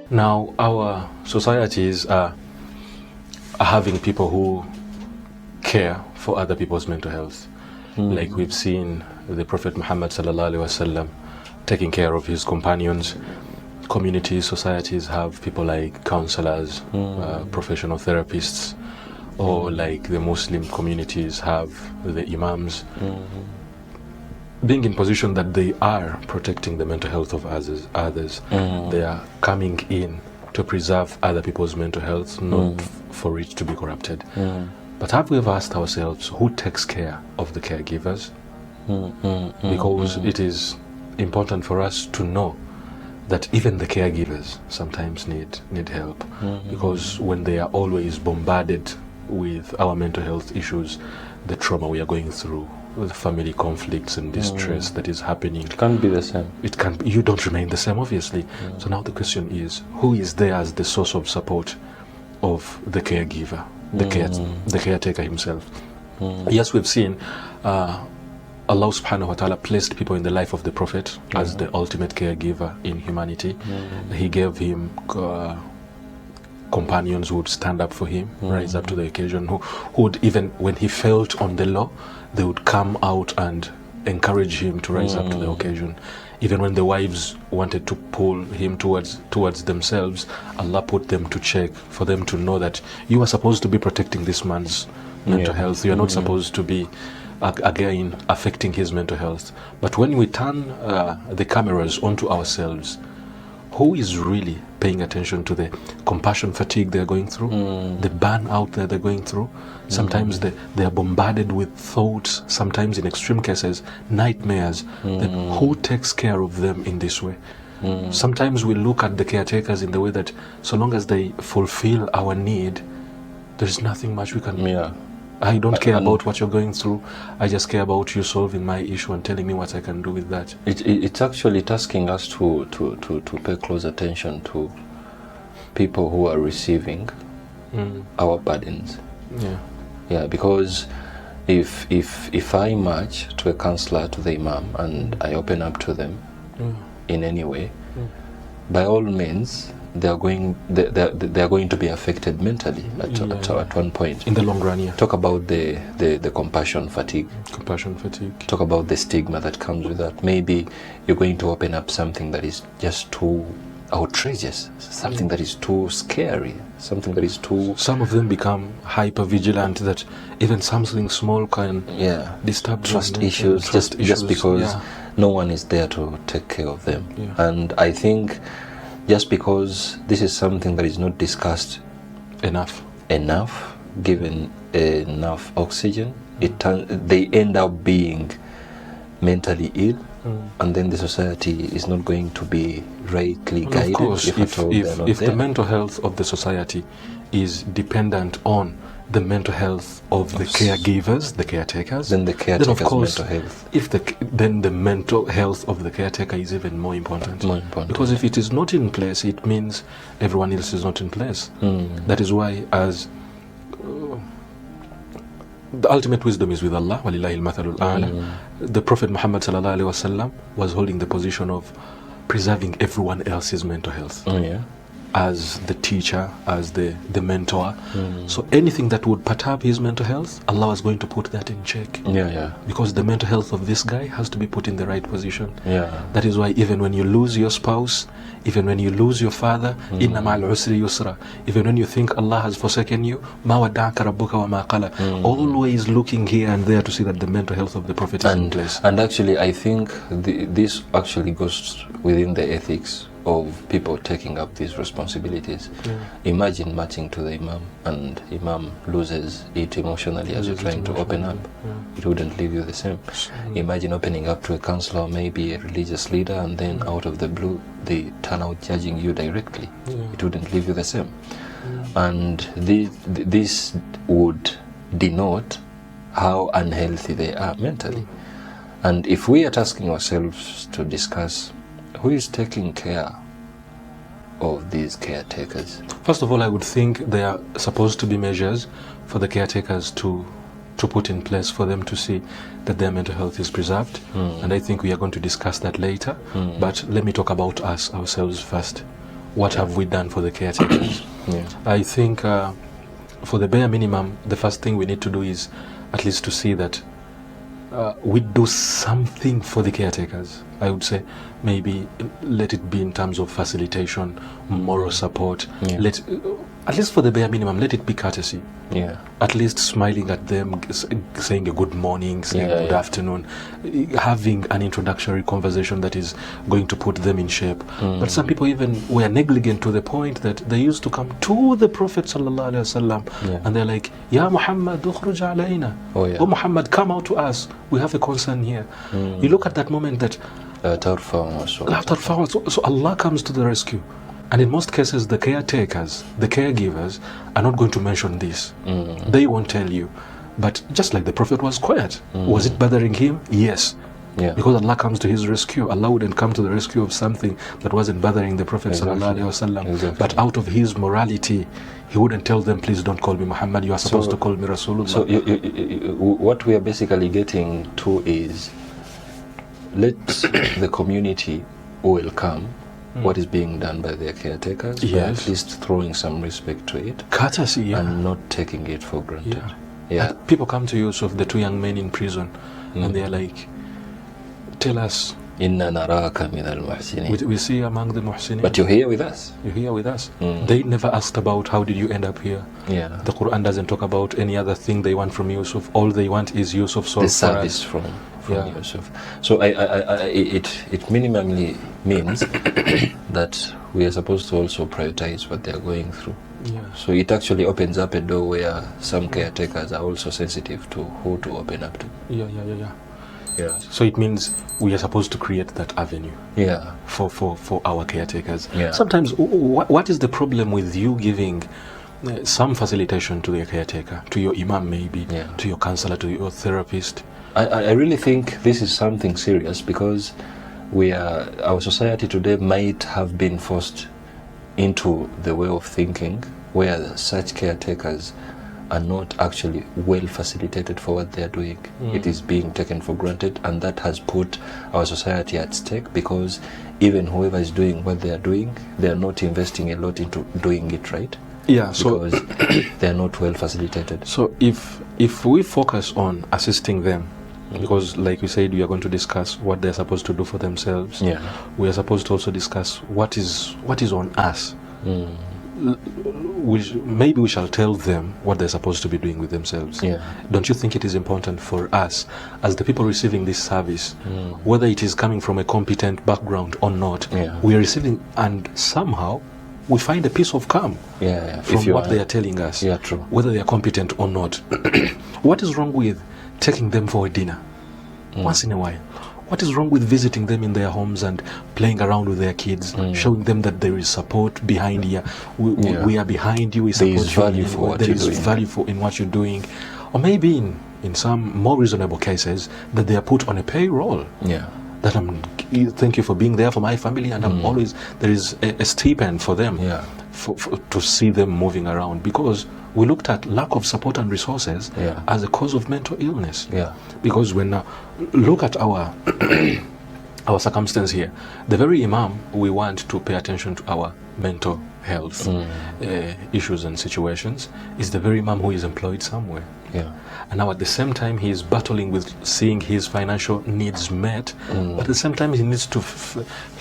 Now, our societies are having people who care for other people's mental health. Like we've seen the Prophet Muhammad sallallahu alaihi wasallam taking care of his companions. Communities, societies have people like counselors, professional therapists, or like the Muslim communities have the imams, being in position that they are protecting the mental health of others. They are coming in to preserve other people's mental health, not for it to be corrupted. But have we ever asked ourselves who takes care of the caregivers? Because it is important for us to know that even the caregivers sometimes need help, because when they are always bombarded with our mental health issues, the trauma we are going through, the family conflicts and distress that is happening, It can't be the same. it can you don't remain the same, obviously. So now the question is, who is there as the source of support of the caregiver, the caretaker himself? Yes, we've seen Allah subhanahu wa ta'ala placed people in the life of the Prophet as the ultimate caregiver in humanity. He gave him companions who would stand up for him, rise up to the occasion, who would, even when he failed on the law, they would come out and encourage him to rise up to the occasion. Even when the wives wanted to pull him towards themselves, Allah put them to check, for them to know that you are supposed to be protecting this man's mental health. You are not supposed to be again affecting his mental health. But when we turn the cameras onto ourselves, who is really paying attention to the compassion fatigue they're going through, the burnout that they're going through? Sometimes they are bombarded with thoughts, sometimes in extreme cases, nightmares. Then who takes care of them in this way? Sometimes we look at the caretakers in the way that so long as they fulfill our need, there's nothing much we can do. I don't care about what you're going through. I just care about you solving my issue and telling me what I can do with that. It's actually tasking us to pay close attention to people who are receiving our burdens. Yeah, because if I march to a counselor, to the imam, and I open up to them in any way, by all means, they are going to be affected mentally at one point. In the long run, Talk about the compassion fatigue. Compassion fatigue. Talk about the stigma that comes with that. Maybe you're going to open up something that is just too outrageous, something that is too scary, something that is too... Some of them become hyper vigilant, that even something small can disturb trust issues, just because no one is there to take care of them. And I think just because this is something that is not discussed enough, given enough oxygen, they end up being mentally ill, and then the society is not going to be rightly guided. Of course, if the mental health of the society is dependent on the mental health of the caregivers, the caretakers, then the caretakers' of course, mental health. Then the mental health of the caretaker is even more important. Because if it is not in place, it means everyone else is not in place. That is why, as the ultimate wisdom is with Allah, walillahi al-mathalul a'la. The Prophet Muhammad sallallahu alaihi wasallam was holding the position of preserving everyone else's mental health. As the teacher, as the mentor. So anything that would perturb his mental health, Allah was going to put that in check. Because the mental health of this guy has to be put in the right position. That is why even when you lose your spouse, even when you lose your father, inna ma'al usri yusra, even when you think Allah has forsaken you, ma wadda'aka rabbuka wa ma qala, always looking here and there to see that the mental health of the Prophet is in place. And actually, I think this actually goes within the ethics of people taking up these responsibilities. Imagine marching to the imam, and imam loses it emotionally as you're trying to open up. It wouldn't leave you the same. Imagine opening up to a counselor, maybe a religious leader, and then out of the blue they turn out judging you directly. It wouldn't leave you the same. And this would denote how unhealthy they are mentally. And if we are tasking ourselves to discuss who is taking care of these caretakers? First of all, I would think there are supposed to be measures for the caretakers to put in place for them to see that their mental health is preserved. And I think we are going to discuss that later. But let me talk about ourselves first. What have we done for the caretakers? I think for the bare minimum, the first thing we need to do is at least to see that we do something for the caretakers. I would say maybe let it be in terms of facilitation, moral support. At least for the bare minimum, let it be courtesy. At least smiling at them, saying a good morning, saying good afternoon, having an introductory conversation that is going to put them in shape. But some people even were negligent to the point that they used to come to the Prophet sallallahu alaihi wasallam and they're like, Ya Muhammad, ukhruj alayna. Oh Muhammad, come out to us. We have a concern here. You look at that moment that so Allah comes to the rescue. And in most cases, the caretakers, the caregivers, are not going to mention this. They won't tell you. But just like the Prophet was quiet, was it bothering him? Yes. Because Allah comes to his rescue. Allah wouldn't come to the rescue of something that wasn't bothering the Prophet sallallahu alaihi wasallam. But out of his morality, he wouldn't tell them, please don't call me Muhammad, you are supposed to call me Rasulullah. So what we are basically getting to is, let the community welcome what is being done by their caretakers, but at least throwing some respect to it, courtesy, and not taking it for granted. People come to Yusuf, the two young men in prison, and they are like, tell us, Inna naraka min al-muhsinin. We see among the muhsinin. But you're here with us. You're here with us. They never asked about how did you end up here. The Quran doesn't talk about any other thing they want from Yusuf. All they want is Yusuf solved the service from Yusuf. So it minimally means that we are supposed to also prioritize what they are going through. So it actually opens up a door where some caretakers are also sensitive to who to open up to. So it means we are supposed to create that avenue for our caretakers. Sometimes, what is the problem with you giving some facilitation to your caretaker, to your imam maybe, to your counselor, to your therapist? I really think this is something serious, because our society today might have been forced into the way of thinking where such caretakers are not actually well facilitated for what they are doing. It is being taken for granted, and that has put our society at stake, because even whoever is doing what they are doing, they are not investing a lot into doing it right. Because they are not well facilitated. So if we focus on assisting them, because like we said, we are going to discuss what they're supposed to do for themselves. We are supposed to also discuss what is on us. Maybe we shall tell them what they're supposed to be doing with themselves. Don't you think it is important for us, as the people receiving this service, whether it is coming from a competent background or not, we are receiving, and somehow we find a piece of calm from what they are telling us, whether they are competent or not. What is wrong with taking them for a dinner once in a while? What is wrong with visiting them in their homes and playing around with their kids, showing them that there is support behind you? We are behind you. We support you. There is value in what you're doing. Or maybe in some more reasonable cases, that they are put on a payroll. That thank you for being there for my family, and I'm always, there is a stipend for them to see them moving around, because we looked at lack of support and resources as a cause of mental illness. Because when look at our our circumstance here, the very imam we want to pay attention to our mental health issues and situations is the very imam who is employed somewhere. And now at the same time he is battling with seeing his financial needs met, but at the same time he needs to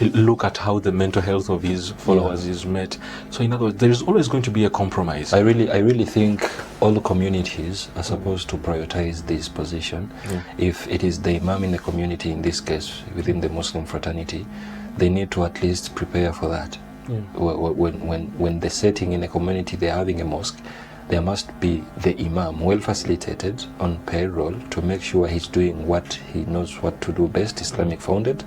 look at how the mental health of his followers is met. So in other words, there is always going to be a compromise. I really think all the communities are supposed to prioritize this position. If it is the imam in the community, in this case within the Muslim fraternity, they need to at least prepare for that. When the setting in a community, they're having a mosque, there must be the imam well facilitated on payroll to make sure he's doing what he knows what to do best, Islamic founded,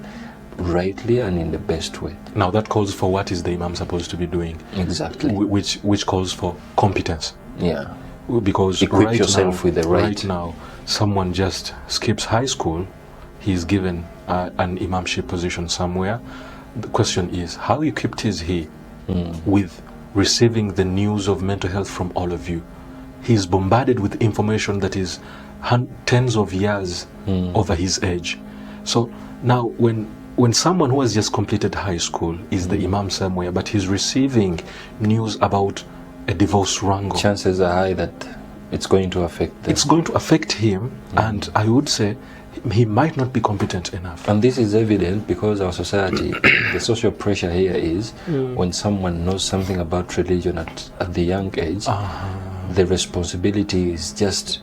rightly and in the best way. Now that calls for what is the imam supposed to be doing? Exactly. Which calls for competence. Because equip yourself with the right now, someone just skips high school, he's given an imamship position somewhere. The question is, how equipped is he with receiving the news of mental health from all of you? He's bombarded with information that is 10s of years over his age. So now when when someone who has just completed high school is the imam somewhere, but he's receiving news about a divorce wrangle, chances are high that it's going to affect them. It's going to affect him, and I would say he might not be competent enough. And this is evident because our society, the social pressure here is when someone knows something about religion at the young age, the responsibility is just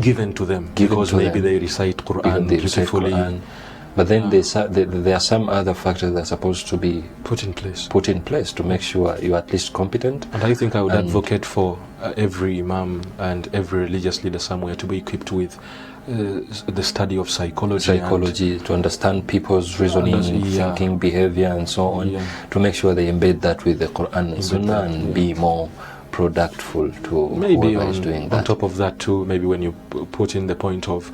given to them, because maybe they recite Quran beautifully. But then there are some other factors that are supposed to be put in place to make sure you're at least competent. And I think I would advocate for every imam and every religious leader somewhere to be equipped with the study of psychology to understand people's reasoning, thinking, behavior, and so on, to make sure they embed that with the Quran and Sunnah and be more productful to maybe whoever is doing that. On top of that too, maybe when you put in the point of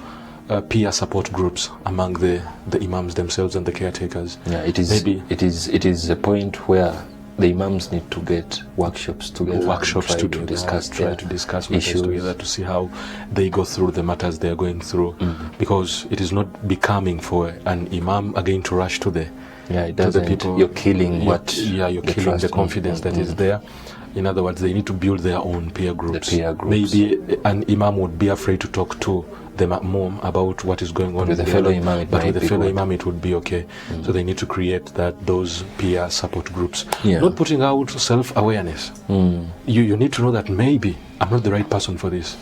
peer support groups among the imams themselves and the caretakers. Yeah, it is a point where the imams need to get workshops together, to discuss issues together, to see how they go through the matters they are going through, because it is not becoming for an imam again to rush to the people. You're killing you're killing the confidence that is there. In other words, they need to build their own peer groups. Maybe an imam would be afraid to talk to the ma'mum about what is going on with the fellow imam, but with the fellow imam it would be okay. So they need to create those peer support groups. Not putting out self-awareness. You need to know that maybe I'm not the right person for this.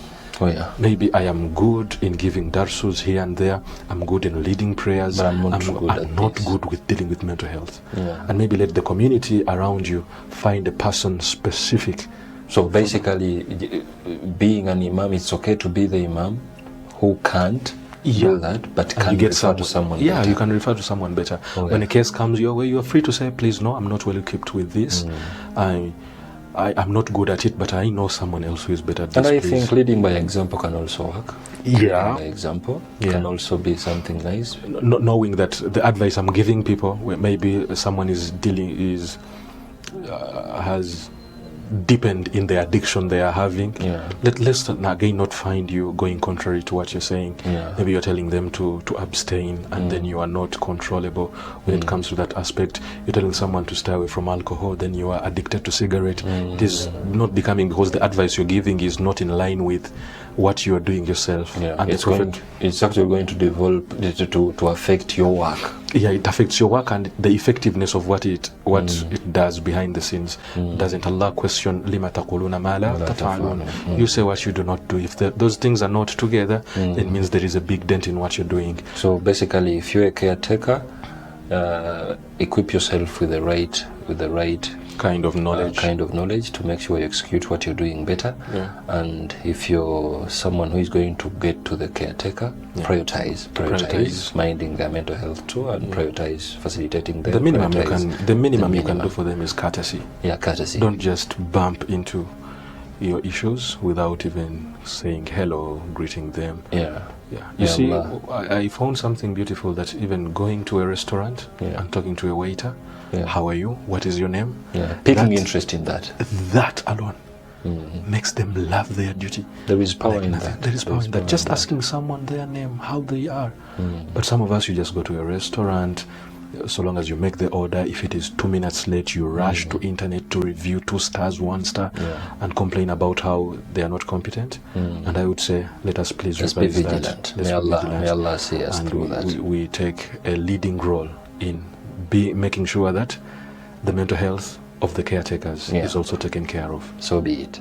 Maybe I am good in giving darsus here and there, I'm good in leading prayers, but I'm not good with dealing with mental health. And maybe let the community around you find a person specific. So basically, being an imam, it's okay to be the imam who can't do that, but can refer to someone better. You can refer to someone better. When a case comes your way, you are free to say, please, no, I'm not well equipped with this. I'm not good at it, but I know someone else who is better at this. And I think leading by example can also work. Leading by example can also be something nice. Knowing that the advice I'm giving people, where maybe someone has deepened in the addiction they are having, let's again not find you going contrary to what you're saying. Maybe you're telling them to abstain, and then you are not controllable when it comes to that aspect. You're telling someone to stay away from alcohol, then you are addicted to cigarette. It is not becoming, because the advice you're giving is not in line with what you are doing yourself. And it's actually going to develop to affect your work. It affects your work and the effectiveness of what it does behind the scenes. Doesn't Allah question lima taquluna ma la taf'alun? You say what you do not do. If those things are not together, it means there is a big dent in what you're doing. So basically, if you're a caretaker, equip yourself with the right kind of knowledge to make sure you execute what you're doing better. And if you're someone who is going to get to the caretaker, prioritize minding their mental health too, and prioritize facilitating them. The minimum you can do for them is courtesy. Courtesy. Don't just bump into your issues without even saying hello, greeting them. You see, I found something beautiful, that even going to a restaurant and talking to a waiter, how are you? What is your name? Picking interest in that. That alone makes them love their duty. There is power in that. There is power in that. Just asking someone their name, how they are. But some of us, you just go to a restaurant, so long as you make the order, if it is 2 minutes late, you rush to internet to review 2 stars, 1 star, and complain about how they are not competent. And I would say, let us please be vigilant. May Allah see us through that. We take a leading role in making sure that the mental health of the caretakers is also taken care of. So be it.